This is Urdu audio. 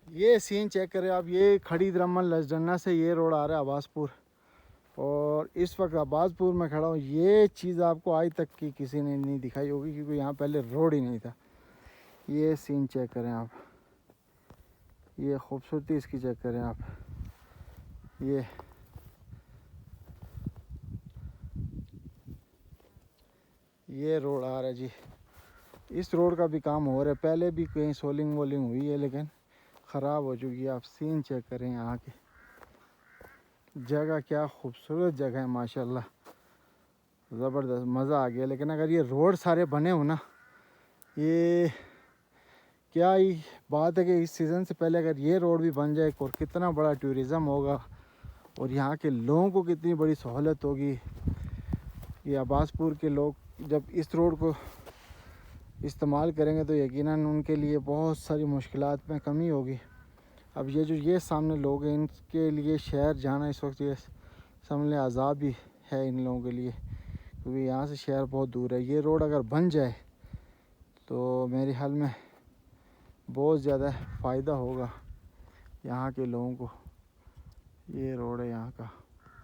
یہ سین چیک کریں آپ، یہ کھڑی درمن لسڈنا سے یہ روڈ آ رہا ہے عباس پور، اور اس وقت عباس پور میں کھڑا ہوں۔ یہ چیز آپ کو آج تک کی کسی نے نہیں دکھائی ہوگی کیونکہ یہاں پہلے روڈ ہی نہیں تھا۔ یہ سین چیک کریں آپ، یہ خوبصورتی اس کی چیک کریں آپ، یہ روڈ آ رہا ہے جی۔ اس روڈ کا بھی کام ہو رہا ہے، پہلے بھی کہیں سولنگ وولنگ ہوئی ہے لیکن خراب ہو چکی ہے۔ آپ سین چیک کریں یہاں کی جگہ، کیا خوبصورت جگہ ہے ماشاءاللہ، زبردست، مزہ آ گیا۔ لیکن اگر یہ روڈ سارے بنے ہو نا، یہ کیا ہی بات ہے کہ اس سیزن سے پہلے اگر یہ روڈ بھی بن جائے اور کتنا بڑا ٹورزم ہوگا اور یہاں کے لوگوں کو کتنی بڑی سہولت ہوگی۔ یہ عباس پور کے لوگ جب اس روڈ کو استعمال کریں گے تو یقیناً ان کے لیے بہت ساری مشکلات میں کمی ہوگی۔ اب یہ سامنے لوگ ہیں، ان کے لیے شہر جانا اس وقت یہ سمجھ عذاب ہی ہے ان لوگوں کے لیے، کیونکہ یہاں سے شہر بہت دور ہے۔ یہ روڈ اگر بن جائے تو میرے حال میں بہت زیادہ فائدہ ہوگا یہاں کے لوگوں کو۔ یہ روڈ ہے یہاں کا۔